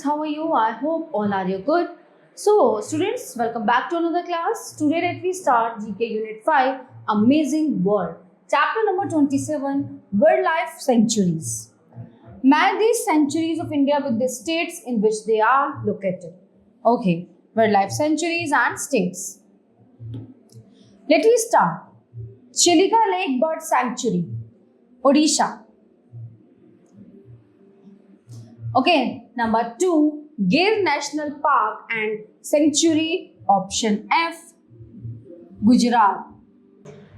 how are you? I hope all are you good. So, students, welcome back to another class. Today, let me start GK Unit 5, Amazing World. Chapter number 27, Wildlife Sanctuaries. Map these sanctuaries of India with the states in which they are located. Okay, wildlife sanctuaries and states. Let me start. Chilika Lake Bird Sanctuary, Odisha. Okay, number 2, Gir National Park and Sanctuary, option F, Gujarat.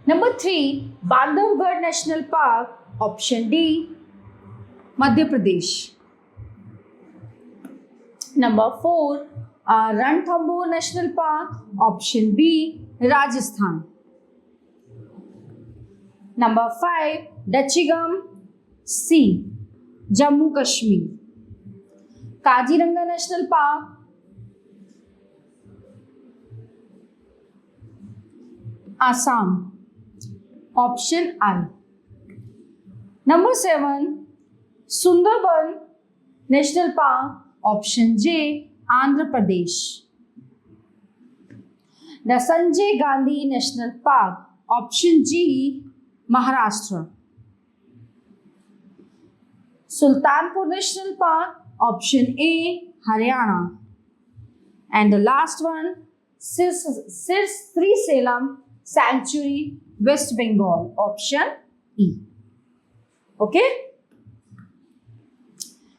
Number 3, Bandhavgarh National Park, option D, Madhya Pradesh. Number 4, Ranthambore National Park, option B, Rajasthan. Number 5, Dachigam C, Jammu Kashmir. Kaziranga National Park, Assam, option I. Number 7, Sundarban National Park, option J, Andhra Pradesh. The Sanjay Gandhi National Park, option G, Maharashtra. Sultanpur National Park, option A, Haryana. And the last one, Sri Salem Sanctuary, West Bengal, option E. Okay?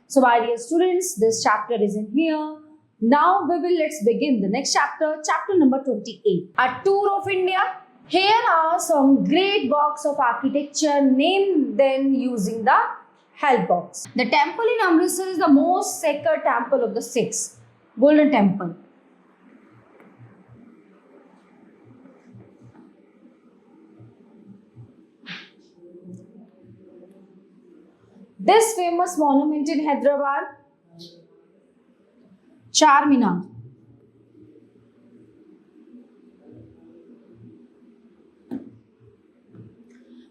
So, my dear students, this chapter is in here. Now, let's begin the next chapter, chapter number 28. A tour of India. Here are some great works of architecture. Name them using the help box. The temple in Amritsar is the most sacred temple of the six. Golden Temple. This famous monument in Hyderabad, Charminar.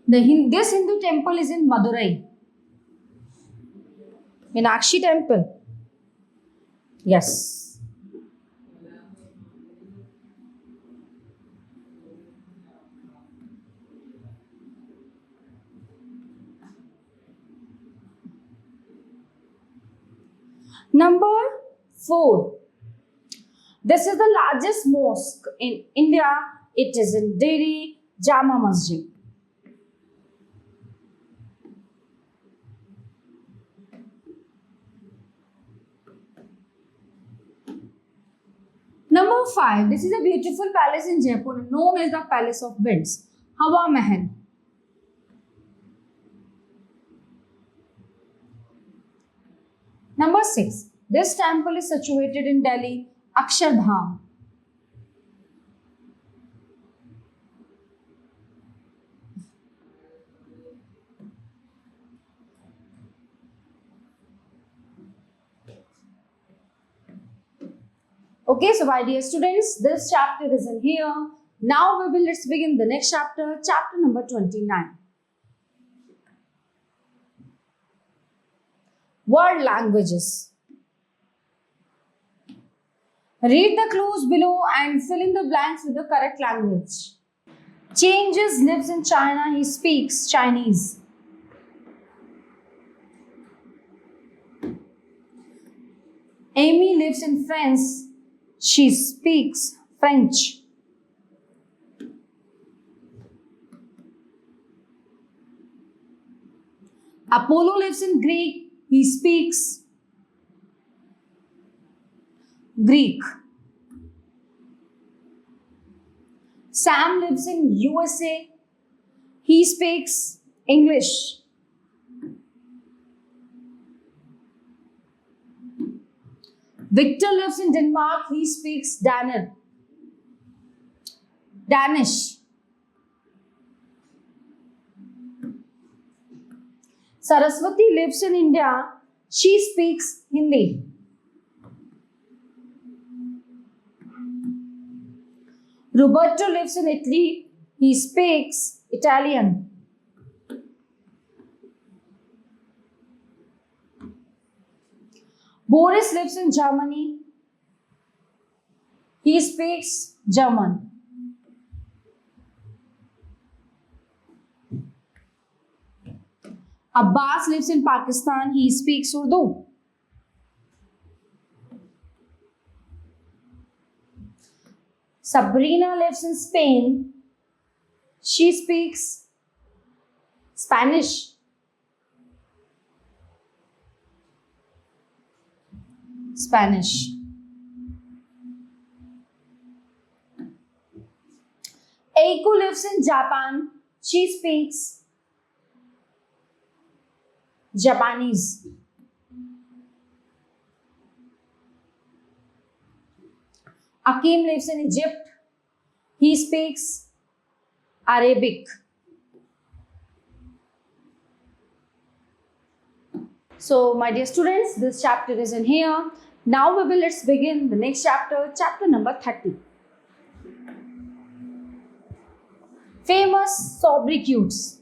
This Hindu temple is in Madurai. Meenakshi Temple. Yes. Number 4. This is the largest mosque in India. It is in Delhi, Jama Masjid. Number 5. This is a beautiful palace in Jaipur known as the Palace of Winds, Hawa Mahal. Number 6. This temple is situated in Delhi, Akshardham. Okay, so my dear students, this chapter is in here. Now let's begin the next chapter, chapter number 29. World languages. Read the clues below and fill in the blanks with the correct language. Changes lives in China. He speaks Chinese. Amy lives in France. She speaks French. Apollo lives in Greece. He speaks Greek. Sam lives in USA. He speaks English. Victor lives in Denmark. He speaks Danish. Saraswati lives in India. She speaks Hindi. Roberto lives in Italy. He speaks Italian. Boris lives in Germany. He speaks German. Abbas lives in Pakistan. He speaks Urdu. Sabrina lives in Spain. She speaks Spanish. Spanish. Eiko lives in Japan. She speaks Japanese. Akim lives in Egypt. He speaks Arabic. So, my dear students, this chapter is in here. Now let's begin the next chapter, chapter number 30. Famous sobriquets.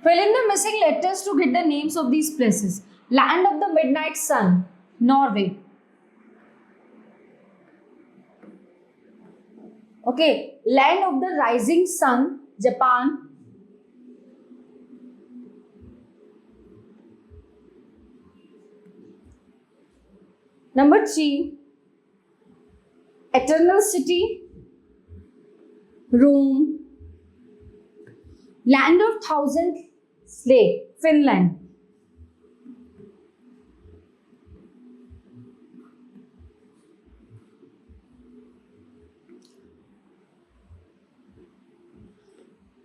Fill in the missing letters to get the names of these places. Land of the Midnight Sun, Norway. Okay, Land of the Rising Sun, Japan. Number 3, Eternal City, Rome. Land of Thousand Slaves, Finland.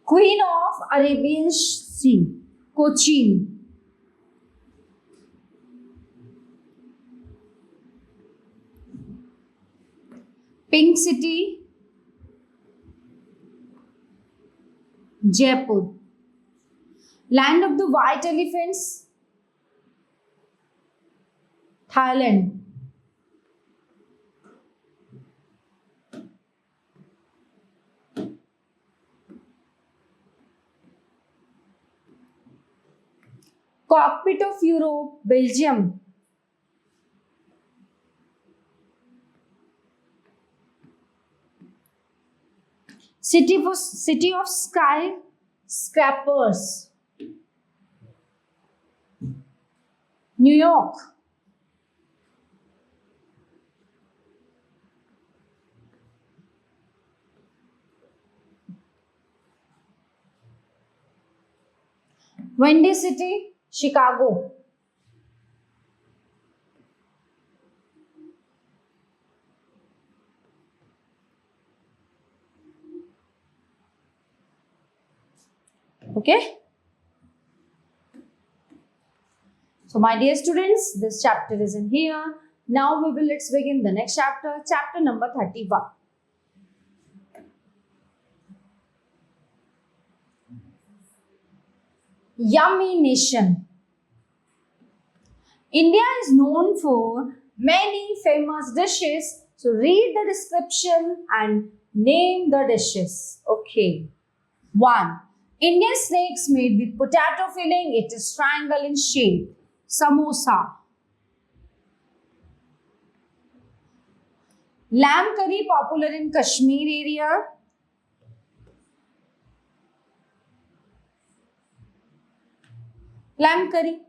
Queen of Arabian Sea, Cochin. Pink City, Jaipur. Land of the White Elephants, Thailand. Cockpit of Europe, Belgium. City of Skyscrapers, New York. Windy City, Chicago. Okay. So, my dear students, this chapter is in here. Now let's begin the next chapter, chapter number 31. Yummy Nation. India is known for many famous dishes. So, read the description and name the dishes. Okay. 1. Indian snakes made with potato filling. It is triangle in shape. Samosa. Lamb curry popular in Kashmir area. Lamb curry.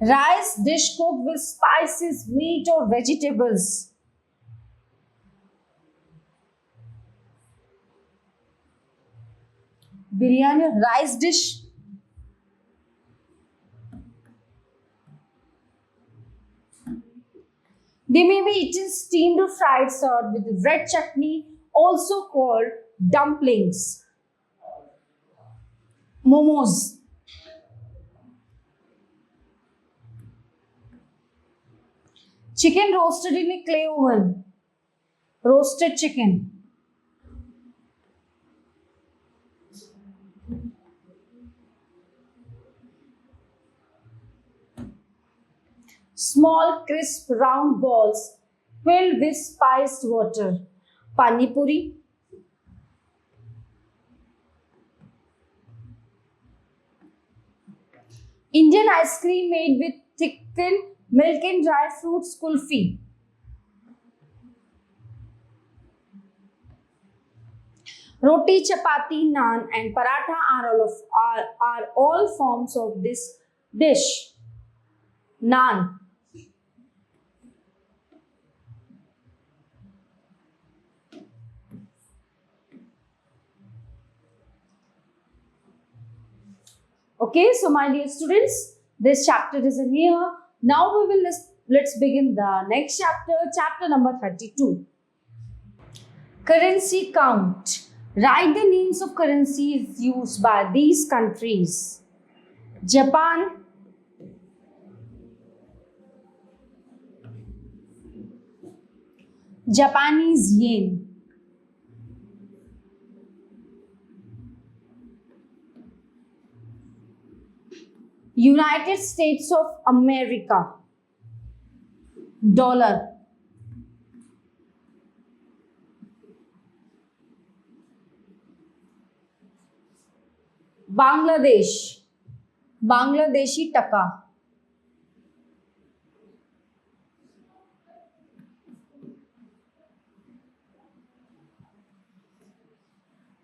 Rice dish cooked with spices, meat or vegetables. Biryani, rice dish. They may be eaten steamed or fried, served with red chutney, also called dumplings. Momos. Chicken roasted in a clay oven. Roasted chicken. Small crisp round balls filled with spiced water. Pani puri. Indian ice cream made with thickened milk and dry fruits, kulfi. Roti, chapati, naan, and paratha are all forms of this dish. Naan. Okay, so my dear students, this chapter is in here. Now let's begin the next chapter, chapter number 32. Currency count. Write the names of currencies used by these countries. Japan, Japanese yen. United States of America, dollar. Bangladesh, Bangladeshi taka.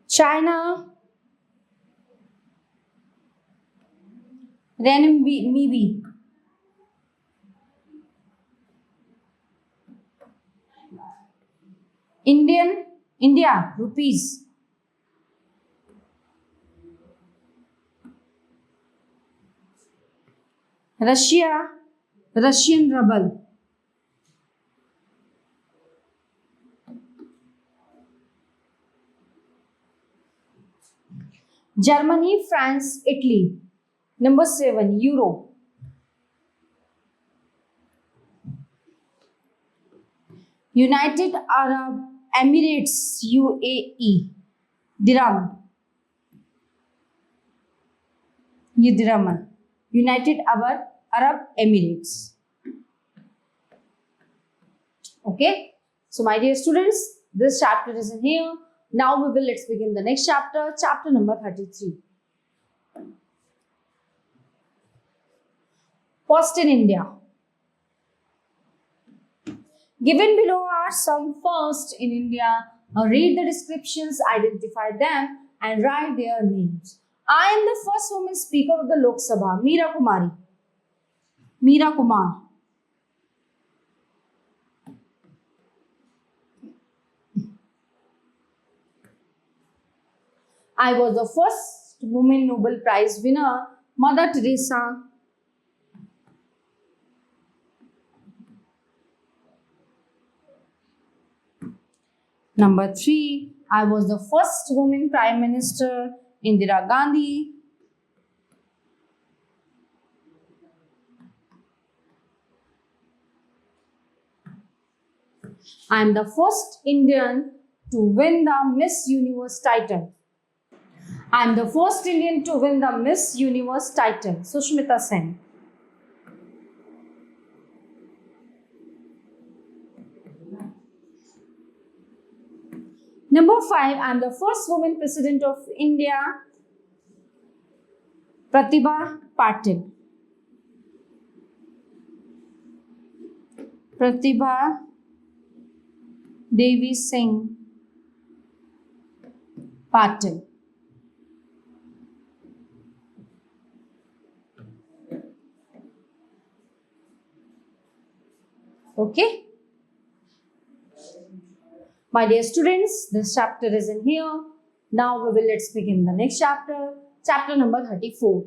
China, renminbi. India, rupees. Russia, Russian ruble. Germany, France, Italy. Number 7, euro. United Arab Emirates, UAE. Dirham. ये dirham है. United Arab Emirates. Okay. So my dear students, this chapter is in here. Now let's begin the next chapter, chapter number 33. Post in India. Given below are some first in India. Now read the descriptions, identify them and write their names. I am the first woman speaker of the Lok Sabha, Meera Kumari. Meera Kumar. I was the first woman Nobel Prize winner, Mother Teresa. Number 3, I was the first woman Prime Minister, Indira Gandhi. I am the first Indian to win the Miss Universe title. I am the first Indian to win the Miss Universe title, Sushmita Sen. Number 5, I am the first woman president of India, Pratibha Patil. Pratibha Devi Singh Patil. Okay. My dear students, this chapter is in here. Now let's begin the next chapter, chapter number 34.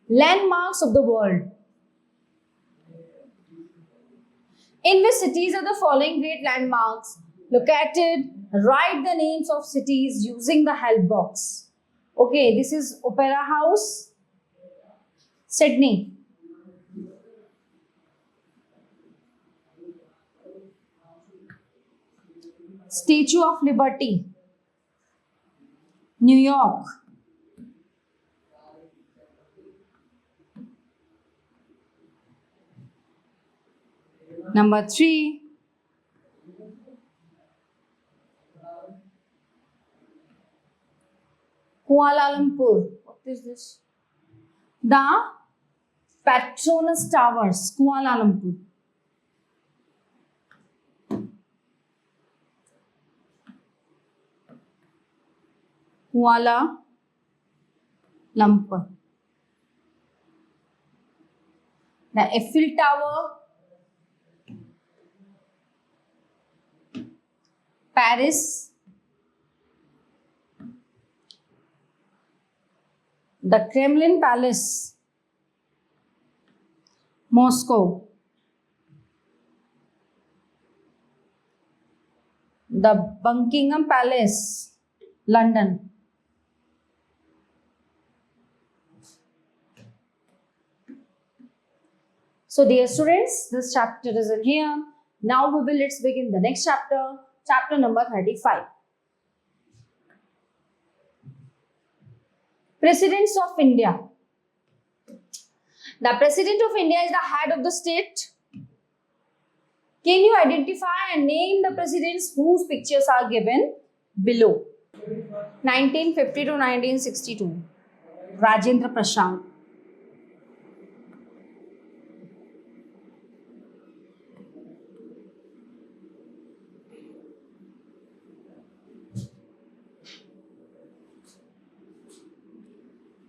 Landmarks of the world. In which cities are the following great landmarks located? Write the names of cities using the help box. Okay, this is Opera House, Sydney. Statue of Liberty, New York. Number 3, Kuala Lumpur, is this? The Petronas Towers, Kuala Lumpur. Kuala Lumpur. The Eiffel Tower, Paris. The Kremlin Palace, Moscow. The Buckingham Palace, London. So dear students, this chapter is in here. Now let's begin the next chapter, chapter number 35. Presidents of India. The President of India is the head of the state. Can you identify and name the presidents whose pictures are given below? 1950 to 1962. Rajendra Prasad.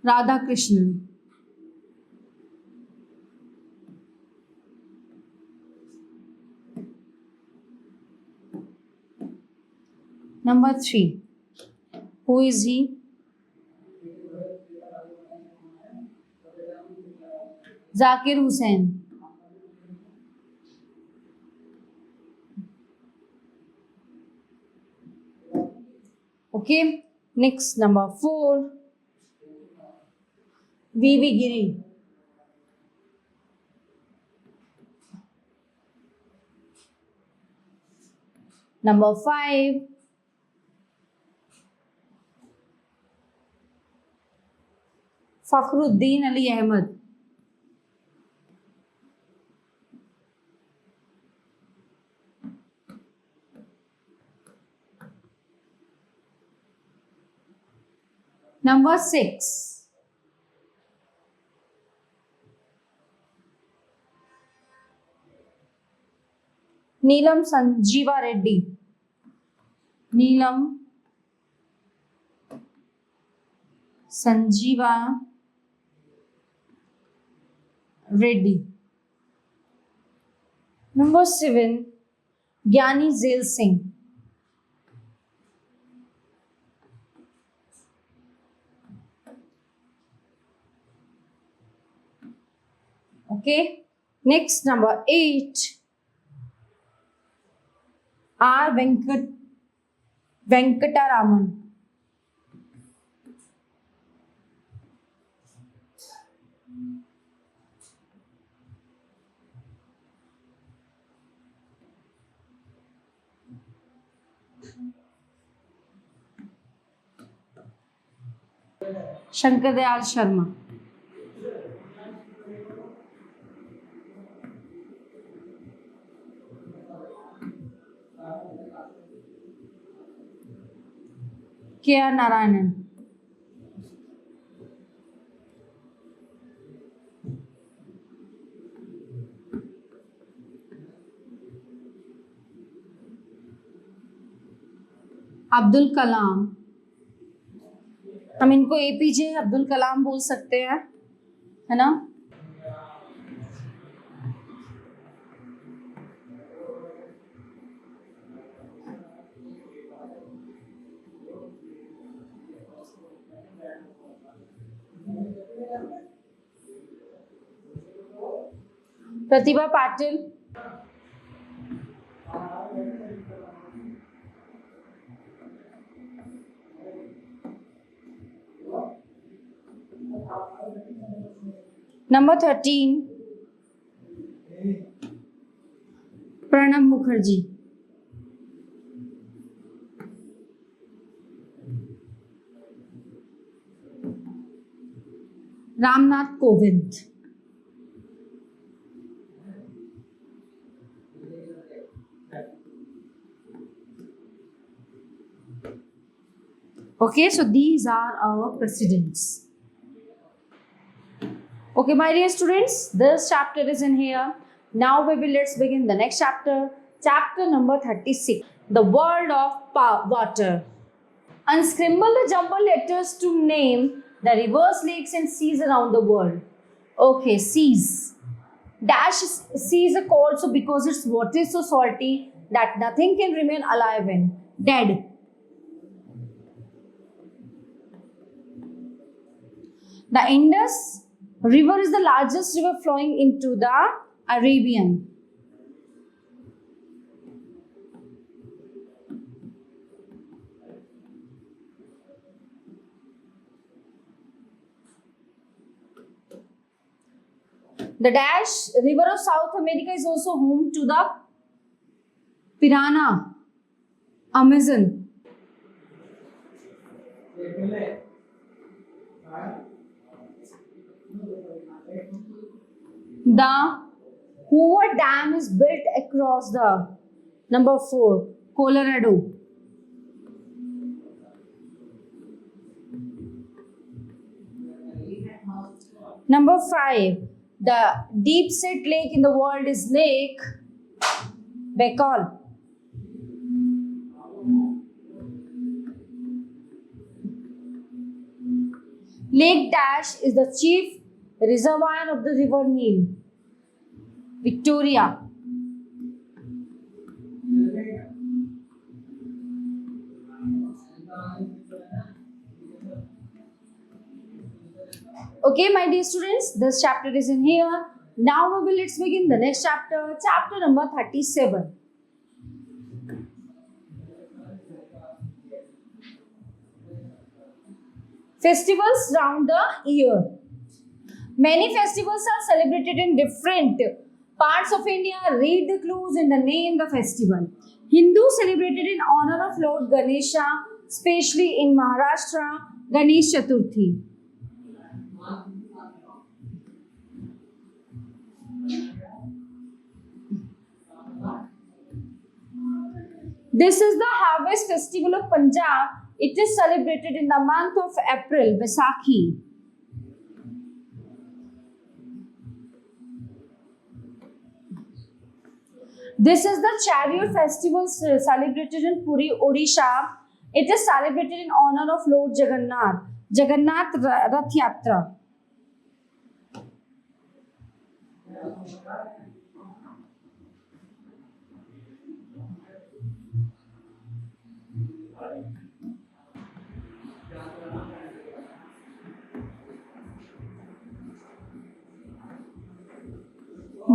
Radhakrishnan. Number 3. Who is he? Zakir Hussain. Okay. Next, number 4. V.V. Giri. Number 5. Fakhruddin Ali Ahmed. Number 6. Neelam Sanjeeva Reddy. Neelam Sanjeeva Reddy. Number 7. Gyani Zail Singh. Okay. Next, number 8. R. Venkataraman. Shankar Dayal Sharma. K.R. Narayanan. Abdul Kalam. हम इनको APJ Abdul Kalam बोल सकते हैं, है ना? Pratibha Patil. Number 13. Pranab Mukherjee. Ramnath Kovind. Okay, so these are our presidents. Okay, my dear students, this chapter is in here. Now let's begin the next chapter. Chapter number 36, the world of water. Unscramble the jumbled letters to name the rivers, lakes and seas around the world. Okay, seas. Dash seas are called so because its water is so salty that nothing can remain alive in. Dead. The Indus River is the largest river flowing into the Arabian. The Dash River of South America is also home to the Piranha, Amazon. The Hoover Dam is built across the number 4, Colorado. Number 5, the deep set lake in the world is Lake Baikal. Lake Dash is the chief reservoir of the river Nile, Victoria. Okay, my dear students, this chapter is in here. Now let's begin the next chapter, chapter number 37. Festivals round the year. Many festivals are celebrated in different parts of India. Read the clues in the name of the festival. Hindu celebrated in honor of Lord Ganesha, especially in Maharashtra, Ganesh Chaturthi. This is the harvest festival of Punjab. It is celebrated in the month of April, Vaisakhi. This is the chariot festival celebrated in Puri, Odisha. It is celebrated in honor of Lord Jagannath, Jagannath Rath Yatra.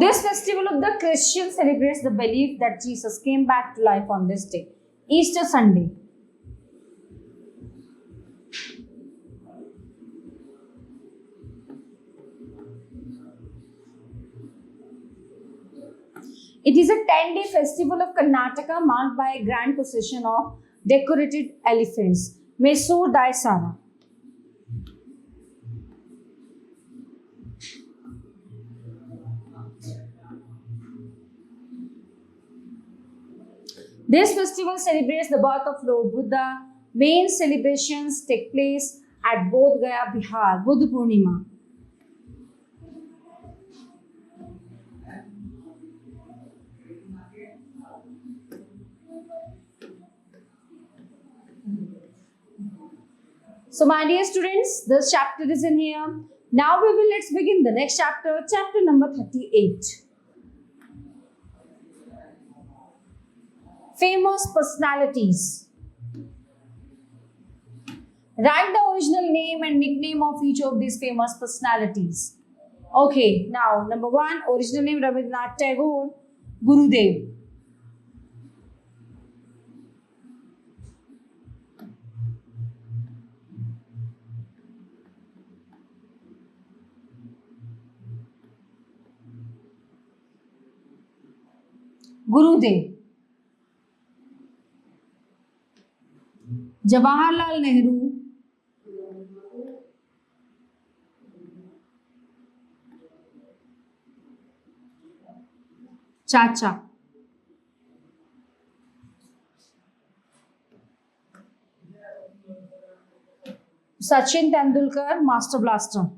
This festival of the Christians celebrates the belief that Jesus came back to life on this day, Easter Sunday. It is a 10-day festival of Karnataka marked by a grand procession of decorated elephants, Mysore Daisara. This festival celebrates the birth of Lord Buddha. Main celebrations take place at Bodh Gaya, Bihar, Buddha Purnima. So, my dear students, this chapter is in here. Now let's begin the next chapter, chapter number 38. Famous personalities. Write the original name and nickname of each of these famous personalities. Okay, now number 1, original name Rabindranath Tagore, Gurudev. Gurudev. Jawaharlal Nehru, Chacha. Sachin Tendulkar, Master Blaster.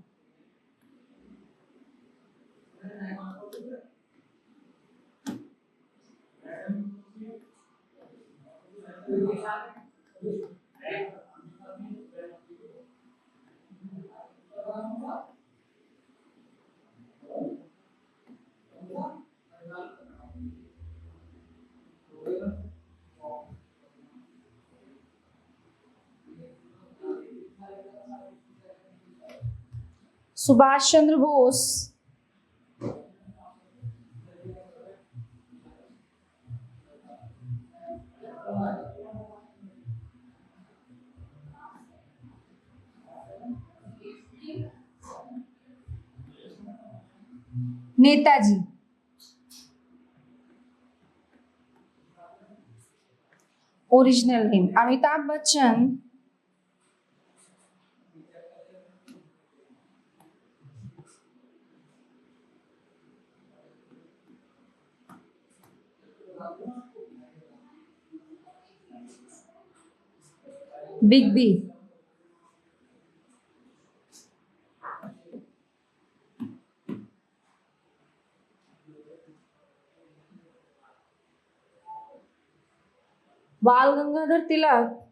Subhash Chandra Bose. Netaji. Original name Amitabh Bachchan. Big B. Bal Gangadhar Tilak.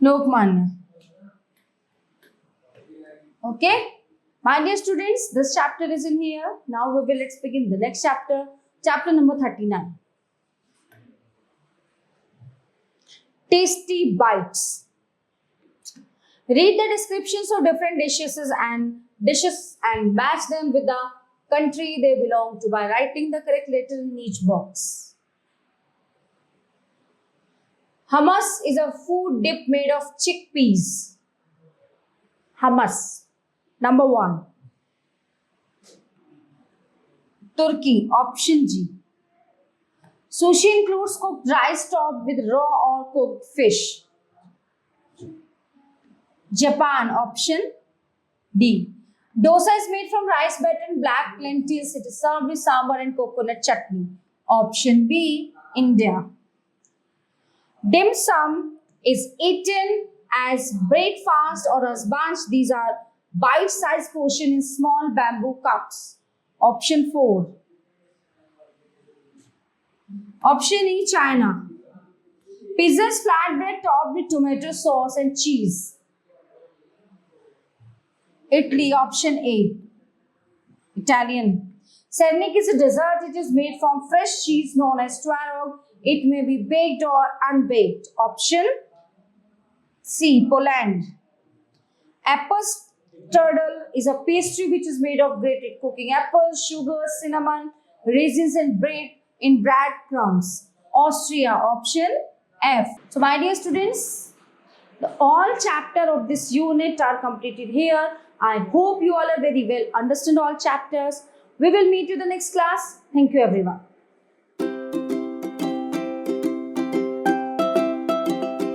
Lokmanya. Okay, my dear students, this chapter is in here. Now let's begin the next chapter, chapter number 39. Tasty bites. Read the descriptions of different dishes and match them with the country they belong to by writing the correct letter in each box. Hummus is a food dip made of chickpeas. Hummus. Number 1. Turkey. Option G. Sushi includes cooked rice topped with raw or cooked fish. Japan. Option D. Dosa is made from rice batter and black lentils. It is served with sambar and coconut chutney. Option B. India. Dim sum is eaten as breakfast or as lunch. These are bite-sized portion in small bamboo cups. Option 4. Option E. China. Pizza is flatbread topped with tomato sauce and cheese. Italy. Option A. Italian. Cernic is a dessert. It is made from fresh cheese known as twarog. It may be baked or unbaked. Option C. Poland. Apple-strudel is a pastry which is made of grated cooking apples, sugar, cinnamon, raisins and bread in breadcrumbs. Austria. Option F. So my dear students, all chapter of this unit are completed here. I hope you all are very well understand all chapters. We will meet you in the next class. Thank you everyone.